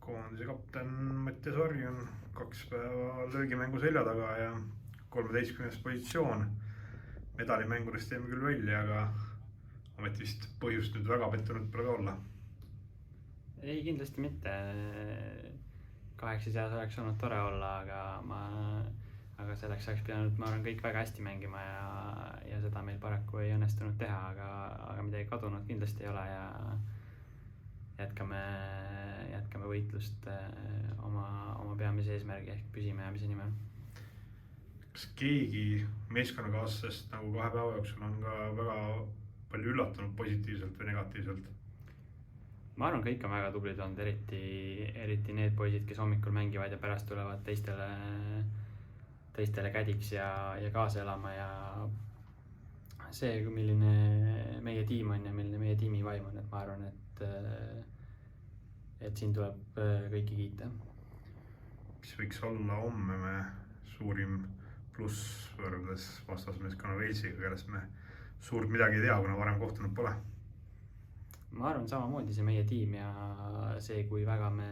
Koondise kapten Mattias Orj on 2 päeva löögimängu selja taga ja 13. positsioon. Medalimängudest teeme küll välja, aga ometi vist põhjust nüüd väga pettunud pole ka olla. Ei, kindlasti mitte. 8 seas oleks olnud tore olla, aga selleks oleks pidanud, ma arvan, kõik väga hästi mängima ja seda meil paraku ei õnnestunud teha, aga midagi kadunud kindlasti ei ole ja jätkame võitlust oma peamise eesmärgi ehk püsimajäämise nimel. Kas keegi meeskonnakaaslastest nagu 2 päeva jooksul on ka väga palju üllatunud positiivselt või negatiivselt? Ma arvan, kõik on väga tublid olnud, eriti need poisid, kes hommikul mängivad ja pärast tulevad teistele kädiks ja kaasa elama ja see, milline meie tiim on ja milline meie tiimi vaim on, et ma arvan, et siin tuleb kõiki kiita. Mis võiks olla homme me suurim pluss võrreldes vastasmeeskonna Walesiga, kellest me suurt midagi ei tea, kuna varem kohtunud pole? Ma arvan samamoodi see meie tiim ja see, kui väga me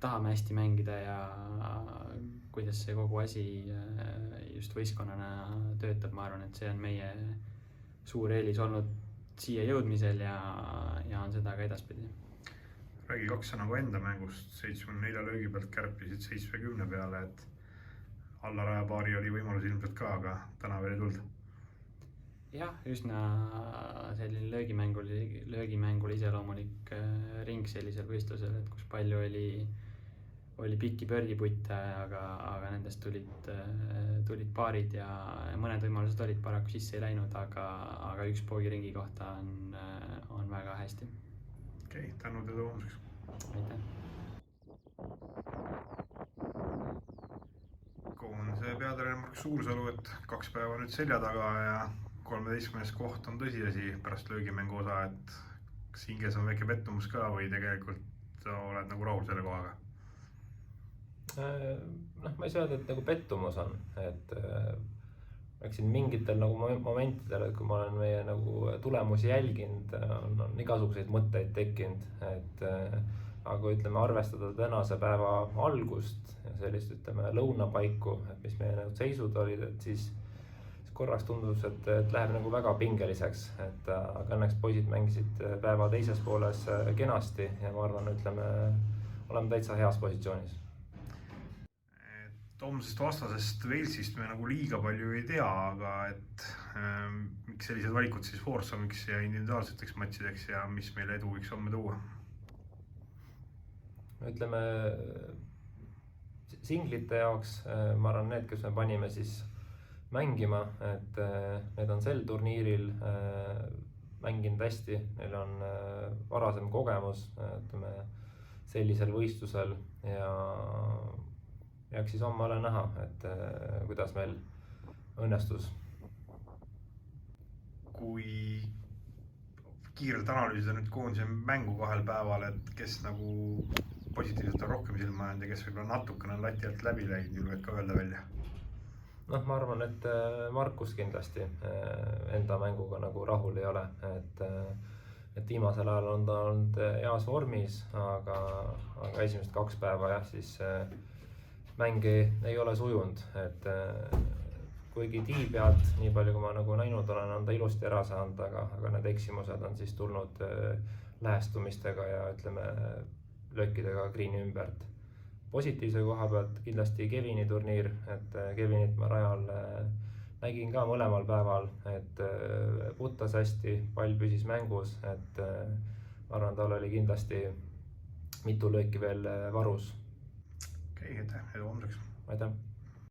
tahame hästi mängida ja kuidas see kogu asi just võistkonnana töötab, ma arvan, et see on meie suur eelis olnud siia jõudmisel ja on seda ka edaspidi. Räägi 2 sõna enda mängust, 74 löögi pealt kärpisid 70 peale, et alla rajapaari oli võimalus ilmselt ka, aga täna veel ei tulnud. Jah, üsna selline löögimängul iseloomulik ring sellisel võistlusel, et kus palju oli pikki pörgiputte, aga nendest tulid paarid ja mõned võimalused olid paraku sisse ei läinud, aga 1 poogiringi kohta on väga hästi. Okei, tänud ja homseks. Aitäh! Koondise peatreener Markus Suursalu, et 2 päeva nüüd selja taga ja 13. koht on tõsiasi pärast löögimängu osa, et kas hinges on väike pettumus ka või tegelikult oled nagu rahul selle kohaga? Ma ei saa öelda, et nagu pettumus on, et siin mingitel nagu momentidel, et kui ma olen meie nagu tulemusi jälginud, on igasuguseid mõtteid tekkinud, aga ütleme arvestada tänase päeva algust ja sellist lõunapaiku, et mis meie nagu seisud olid, et siis korraks tundus, et läheb nagu väga pingeliseks, aga õnneks poisid mängisid päeva teises pooles kenasti ja ma arvan, oleme täitsa heas positsioonis. Homsest vastasest Walesist me nagu liiga palju ei tea, aga miks sellised valikud siis foursamiks ja individuaalseteks matšideks ja mis meile edu võiks homme tuua? Singlite jaoks, ma arvan, need, kes me panime siis mängima, et need on sel turniiril mänginud hästi, neil on varasem kogemus sellisel võistlusel ja jääks siis homme ole näha, et kuidas meil õnnestus. Kui kiirelt analüüsida nüüd koondise mängu 2 päeval, et kes nagu positiivselt on rohkem silma jäänud ja kes võib-olla natukene lati alt läbi läinud, julged ka öelda välja? Ma arvan, et Markus kindlasti enda mänguga nagu rahul ei ole, et viimasel ajal on ta olnud heas vormis, aga esimesed 2 päeva jah, siis mängi ei ole sujunud, et kuigi tii pealt, nii palju kui ma nagu näinud olen, on ta ilusti ära saanud, aga need eksimused on siis tulnud lähestumistega ja löökidega green'i ümbert. Positiivse koha pealt kindlasti Kevini turniir, et Kevinit ma rajal nägin ka mõlemal päeval, et puttas hästi, pall püsis mängus, et ma arvan, tal oli kindlasti mitu lööki veel varus. Okei, aitäh, edu homseks! Aitäh!